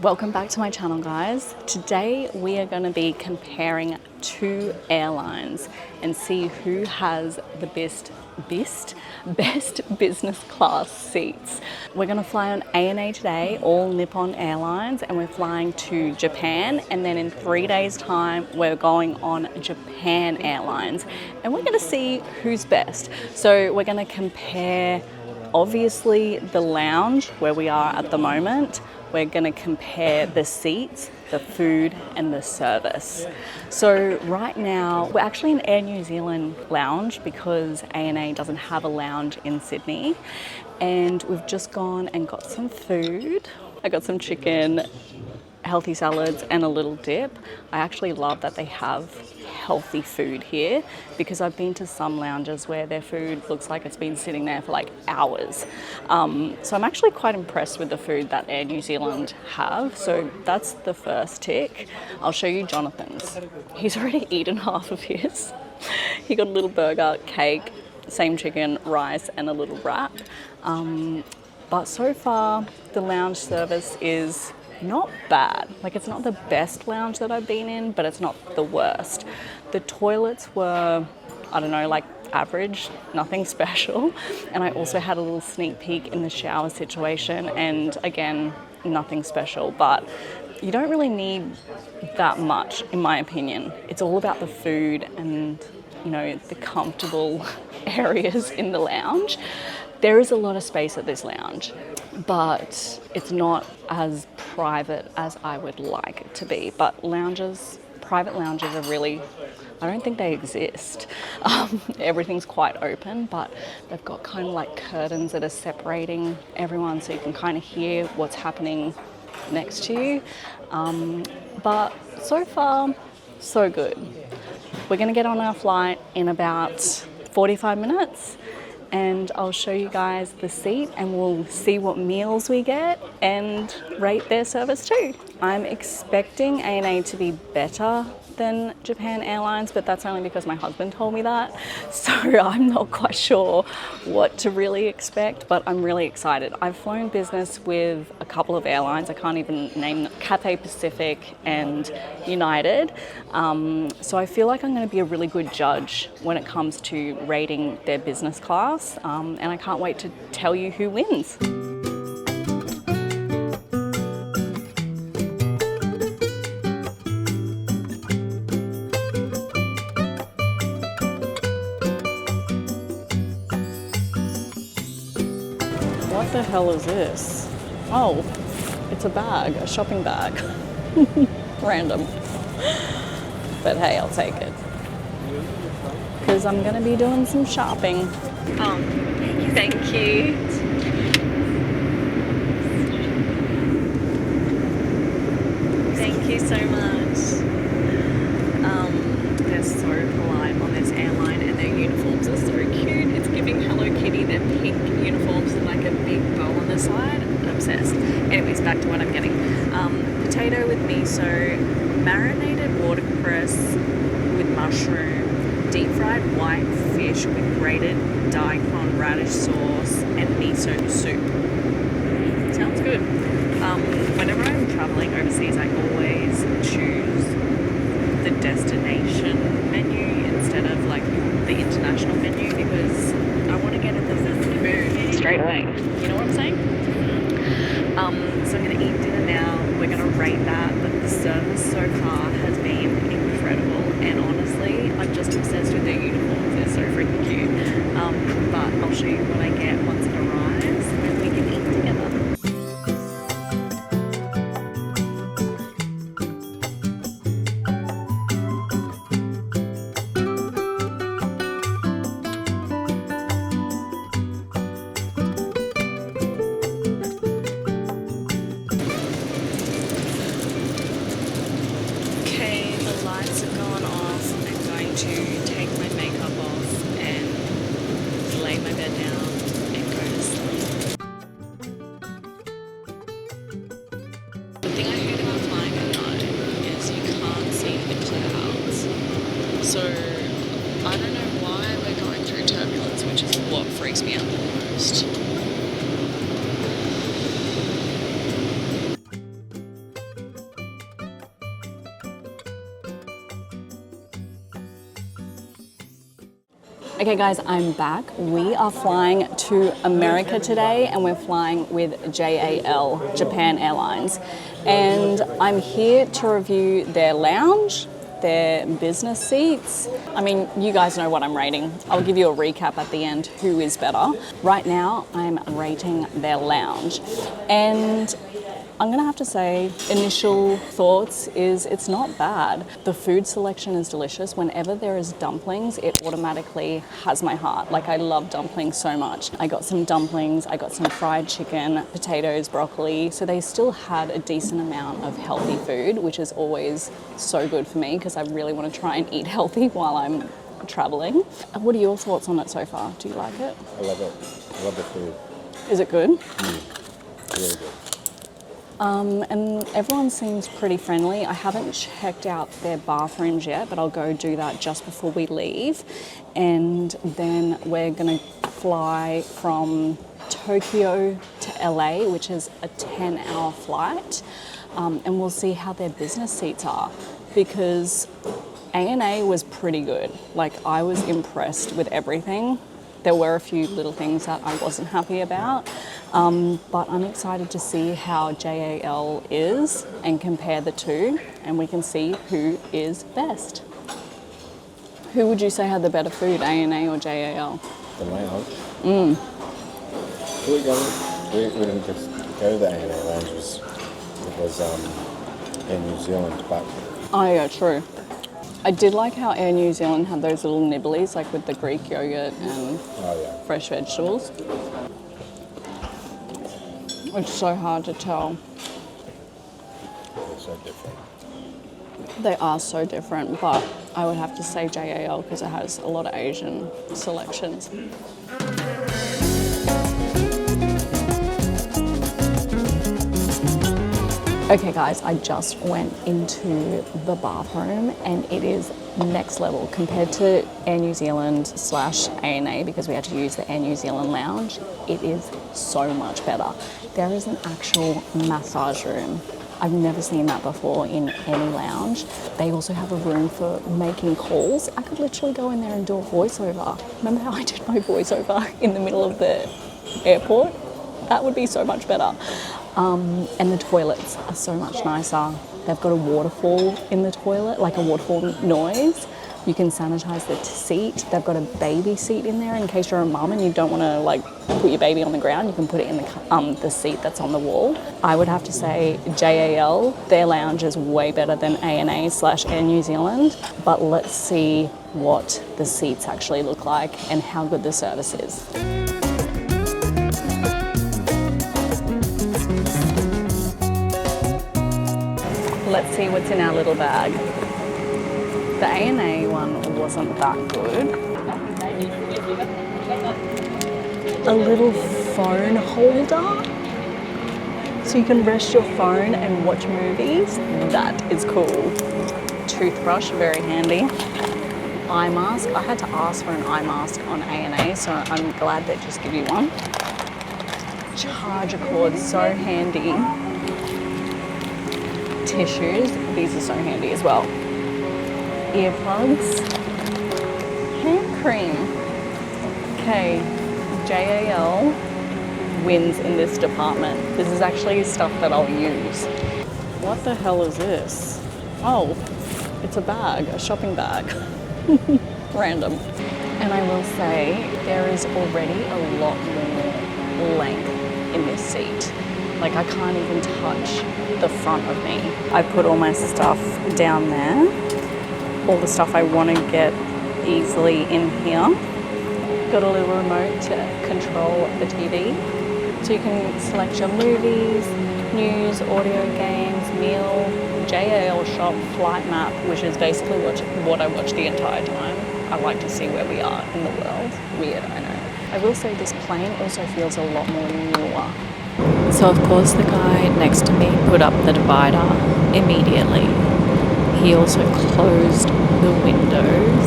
Welcome back to my channel, guys. Today we are going to be comparing two airlines and see who has the best business class seats. We're going to fly on ANA today, all Nippon Airlines, and we're flying to Japan, and then in 3 days time we're going on Japan Airlines, and we're going to see who's best. So we're going to compare obviously the lounge where we are at the moment. We're going to compare the seats, the food, and the service. So right now, we're actually in Air New Zealand lounge because ANA doesn't have a lounge in Sydney. And we've just gone and got some food. I got some chicken, healthy salads, and a little dip. I actually love that they have healthy food here because I've been to some lounges where their food looks like it's been sitting there for like hours. So I'm actually quite impressed with the food that Air New Zealand have. So that's the first tick. I'll show you Jonathan's. He's already eaten half of his. He got a little burger, cake, same chicken, rice, and a little wrap. But so far, the lounge service is not bad. Like, it's not the best lounge that I've been in, but it's not the worst. The toilets were, I don't know, like average, nothing special. And I also had a little sneak peek in the shower situation, and again, nothing special, but you don't really need that much, in my opinion. It's all about the food and, you know, the comfortable areas in the lounge. There is a lot of space at this lounge, but it's not as private as I would like it to be. But lounges, private lounges are really, I don't think they exist. Everything's quite open, but they've got kind of like curtains that are separating everyone so you can kind of hear what's happening next to you. But so far, so good. We're gonna get on our flight in about 45 minutes. And I'll show you guys the seat and we'll see what meals we get and rate their service too. I'm expecting ANA to be better than Japan Airlines, but that's only because my husband told me that. So I'm not quite sure what to really expect, but I'm really excited. I've flown business with a couple of airlines. I can't even name them, Cathay Pacific and United. So I feel like I'm going to be a really good judge when it comes to rating their business class. And I can't wait to tell you who wins. What the hell is this? Oh, it's a bag, a shopping bag. Random. But hey, I'll take it. Because I'm going to be doing some shopping. Oh, thank you. Thank you so much. They're so polite on this airline and their uniforms are so cute. It's giving Hello Kitty, their pink uniforms and like a big bow on the side. I'm obsessed. Anyways, back to what I'm getting. Potato with miso, marinated watercress with mushroom, deep fried white fish with grated daikon radish sauce and miso soup. Sounds good. Whenever I'm traveling overseas, I always choose the destination menu instead of like the international menu because I want to get in the mood straight away. You know what I'm saying? So I'm going to eat dinner now. We're going to rate that, but the service so far has been incredible, and honestly, I'm just obsessed with their uniforms. They're so freaking cute. But I'll show you what I get once it arrives, and we can eat together. Lights have gone off. I'm going to take my makeup off and lay my bed down and go to sleep. The thing I hate about flying at night is you can't see the clouds. So I don't know why we're going through turbulence, which is what freaks me out the most. Okay guys, I'm back. We are flying to America today and we're flying with JAL, Japan Airlines. And I'm here to review their lounge, their business seats. I mean, you guys know what I'm rating. I'll give you a recap at the end, who is better. Right now, I'm rating their lounge. And I'm gonna have to say, initial thoughts is it's not bad. The food selection is delicious. Whenever there is dumplings, it automatically has my heart. Like, I love dumplings so much. I got some dumplings, I got some fried chicken, potatoes, broccoli. So they still had a decent amount of healthy food, which is always so good for me because I really want to try and eat healthy while I'm traveling. What are your thoughts on it so far? Do you like it? I love it. I love the food. Is it good? Really good. And everyone seems pretty friendly. I haven't checked out their bathrooms yet, but I'll go do that just before we leave. And then we're gonna fly from Tokyo to LA, which is a 10-hour flight. And we'll see how their business seats are, because ANA was pretty good. Like, I was impressed with everything. There were a few little things that I wasn't happy about, but I'm excited to see how JAL is and compare the two, and we can see who is best. Who would you say had the better food, ANA or JAL? The lounge. We didn't just go to the ANA lounge. It was in New Zealand, but... Oh yeah, true. I did like how Air New Zealand had those little nibblies, like with the Greek yogurt and fresh vegetables. It's so hard to tell. They're so different. They are so different, but I would have to say JAL because it has a lot of Asian selections. Okay guys, I just went into the bathroom and it is next level compared to Air New Zealand / ANA, because we had to use the Air New Zealand lounge. It is so much better. There is an actual massage room. I've never seen that before in any lounge. They also have a room for making calls. I could literally go in there and do a voiceover. Remember how I did my voiceover in the middle of the airport? That would be so much better. And the toilets are so much nicer. They've got a waterfall in the toilet, like a waterfall noise. You can sanitize the seat. They've got a baby seat in there in case you're a mum and you don't want to like put your baby on the ground. You can put it in the seat that's on the wall. I would have to say JAL, their lounge is way better than ANA / Air New Zealand. But let's see what the seats actually look like and how good the service is. Let's see what's in our little bag. The ANA one wasn't that good. A little phone holder, so you can rest your phone and watch movies. That is cool. Toothbrush, very handy. Eye mask. I had to ask for an eye mask on ANA, so I'm glad they just give you one. Charger cord, so handy. Tissues, these are so handy as well. Earplugs, hand cream. Okay, JAL wins in this department. This is actually stuff that I'll use. What the hell is this? Oh, it's a bag, a shopping bag. Random. And I will say there is already a lot more length in this seat. Like, I can't even touch the front of me. I put all my stuff down there. All the stuff I want to get easily in here. Got a little remote to control the TV. So you can select your movies, news, audio, games, meal, JAL shop, flight map, which is basically what I watch the entire time. I like to see where we are in the world. Weird, I know. I will say this plane also feels a lot more newer. So of course the guy next to me put up the divider immediately. He also closed the windows.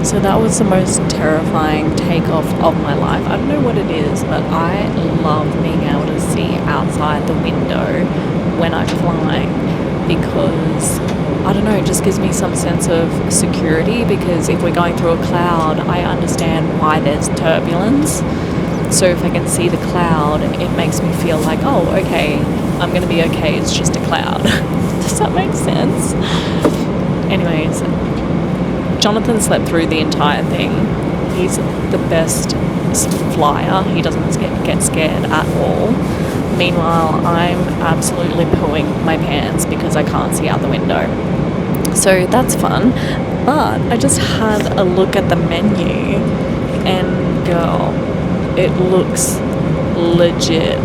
So that was the most terrifying takeoff of my life. I don't know what it is, but I love being able to see outside the window when I'm flying, because I don't know, it just gives me some sense of security, because if we're going through a cloud, I understand why there's turbulence. So if I can see the cloud, it makes me feel like, oh, okay, I'm going to be okay, it's just a cloud. Does that make sense? Anyways, Jonathan slept through the entire thing. He's the best flyer. He doesn't get scared at all. Meanwhile, I'm absolutely pooing my pants because I can't see out the window. So that's fun. But I just had a look at the menu, and girl, it looks legit.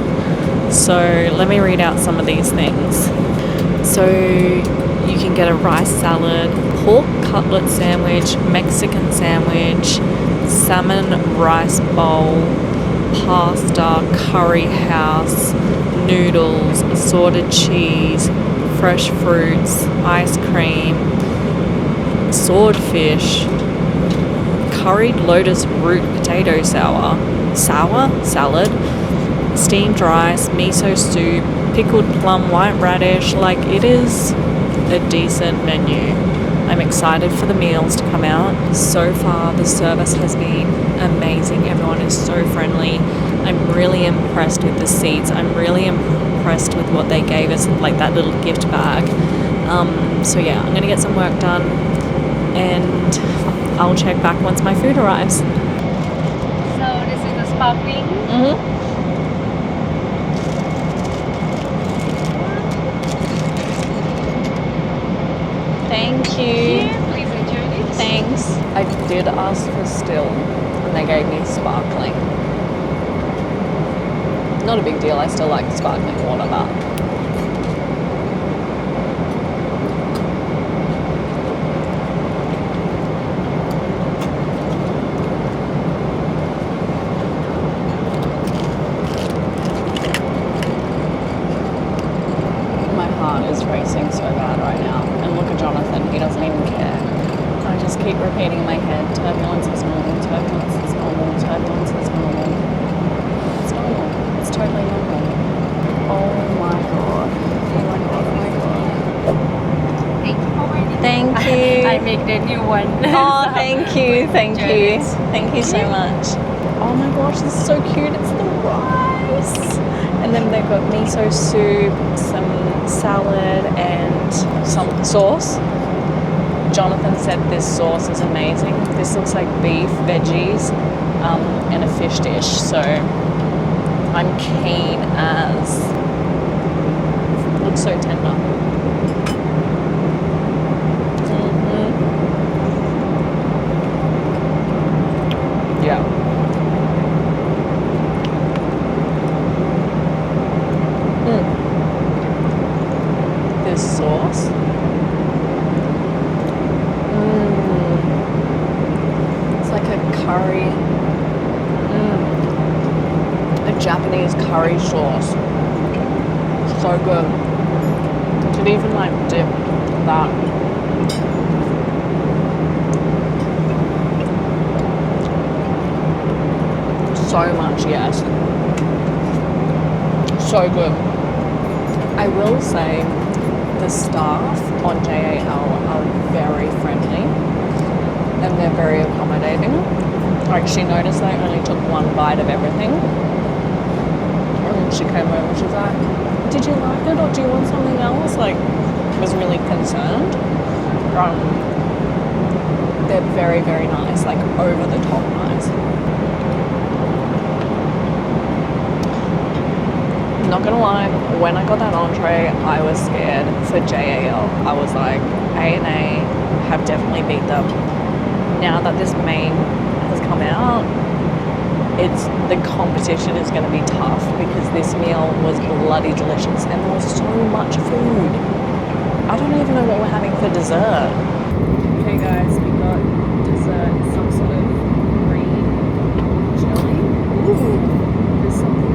So let me read out some of these things. So you can get a rice salad, pork cutlet sandwich, Mexican sandwich, salmon rice bowl, pasta, curry house, noodles, assorted cheese, fresh fruits, ice cream, swordfish, curried lotus root potato salad, steamed rice, miso soup, pickled plum, white radish. Like, it is a decent menu. I'm excited for the meals to come out. So far, the service has been amazing. Everyone is so friendly. I'm really impressed with the seats. I'm really impressed with what they gave us, like that little gift bag. So yeah, I'm gonna get some work done, and I'll check back once my food arrives. So this is the sparkling. Mm-hmm. Thank you. Please enjoy this. Thanks. I did ask for still, and they gave me sparkling. Not a big deal, I still like the sparkling water, but my heart is racing so bad right now. And look at Jonathan, he doesn't even care. I just keep repeating in my head, turbulence is normal, turbulence is normal, turbulence is normal. It's normal. It's totally normal. Oh my god. Oh my god, oh my god. Thank you for waiting. Thank you. I make the new one. Oh, thank you, thank enjoy you. this. Thank you so much. Oh my gosh, this is so cute. It's the rice. And then they've got miso soup, some salad, and some sauce. Jonathan said this sauce is amazing. This looks like beef, veggies, and a fish dish. So I'm keen as. It looks so tender. Yeah. This sauce. It's like a curry. A Japanese curry sauce. So good. Could even like dip that. So much, yes. So good. I will say the staff on JAL are very friendly and they're very accommodating. Like, she noticed I only took one bite of everything, and she came over and she's like, did you like it or do you want something else? Like, was really concerned. They're very, very nice, like over the top nice. Not gonna lie, when I got that entree, I was scared for JAL. I was like, A&A have definitely beat them. Now that this main has come out, the competition is gonna be tough, because this meal was bloody delicious and there was so much food. I don't even know what we're having for dessert. Okay guys, we got dessert, some sort of green jelly. Ooh, there's something.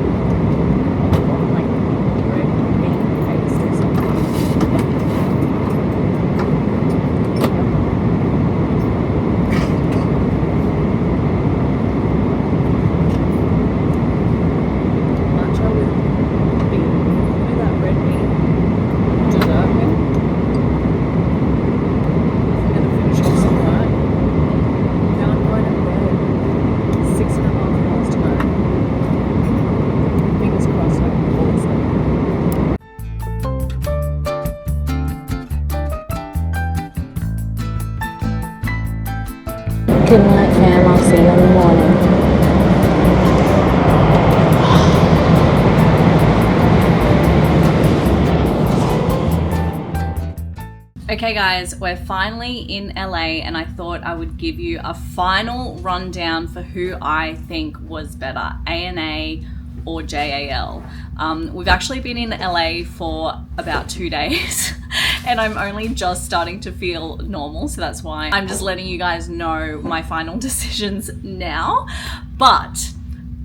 Good night, fam. I'll see you in the morning. Okay guys, we're finally in LA and I thought I would give you a final rundown for who I think was better, ANA or JAL. We've actually been in LA for about 2 days and I'm only just starting to feel normal, so that's why I'm just letting you guys know my final decisions now. But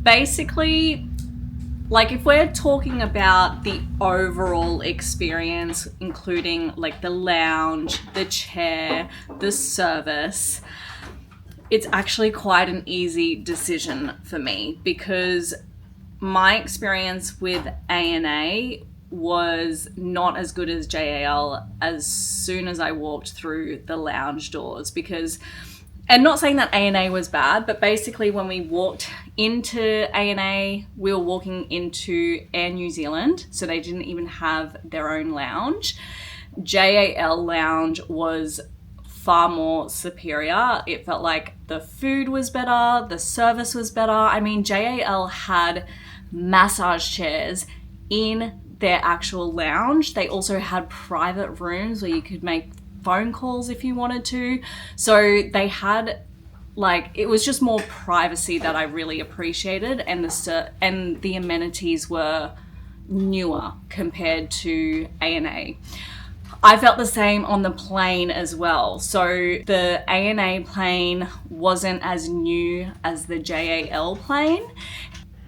basically, like if we're talking about the overall experience, including like the lounge, the chair, the service, it's actually quite an easy decision for me because my experience with ANA was not as good as JAL as soon as I walked through the lounge doors because, and not saying that ANA was bad, but basically when we walked into ANA, we were walking into Air New Zealand, so they didn't even have their own lounge. JAL lounge was far more superior. It felt like the food was better, the service was better. I mean, JAL had massage chairs in their actual lounge. They also had private rooms where you could make phone calls if you wanted to. So they had, like, it was just more privacy that I really appreciated, and the amenities were newer compared to ANA. I felt the same on the plane as well. So the ANA plane wasn't as new as the JAL plane.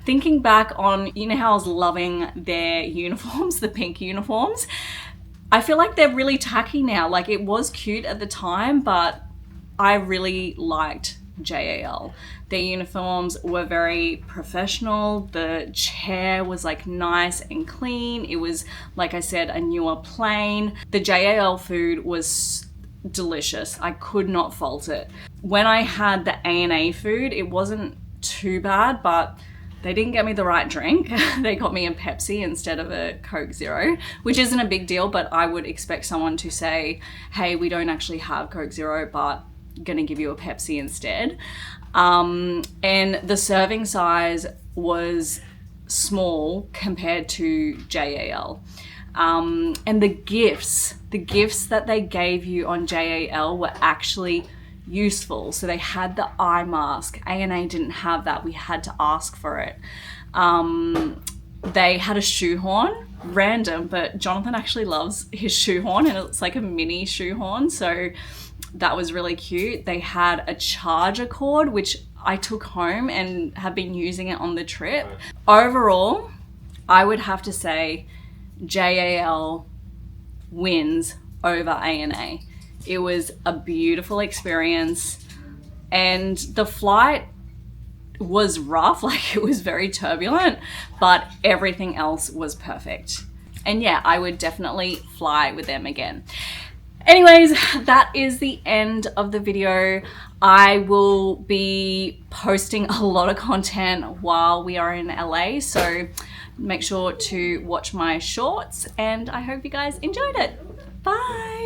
Thinking back on, you know how I was loving their uniforms, the pink uniforms? I feel like they're really tacky now. Like, it was cute at the time, but I really liked JAL. Their uniforms were very professional. The chair was like nice and clean. It was, like I said, a newer plane. The JAL food was delicious. I could not fault it. When I had the ANA food, it wasn't too bad, but they didn't get me the right drink. They got me a Pepsi instead of a Coke Zero, which isn't a big deal, but I would expect someone to say, hey, we don't actually have Coke Zero, but gonna give you a Pepsi instead. And the serving size was small compared to JAL. And the gifts that they gave you on JAL were actually useful. So they had the eye mask. ANA didn't have that. We had to ask for it. They had a shoehorn, random, but Jonathan actually loves his shoehorn, and it's like a mini shoehorn, so that was really cute. They had a charger cord, which I took home and have been using it on the trip. Overall, I would have to say JAL wins over ANA. It was a beautiful experience, and the flight was rough, like it was very turbulent, but everything else was perfect. And yeah, I would definitely fly with them again. Anyways, that is the end of the video. I will be posting a lot of content while we are in LA, so make sure to watch my shorts, and I hope you guys enjoyed it. Bye.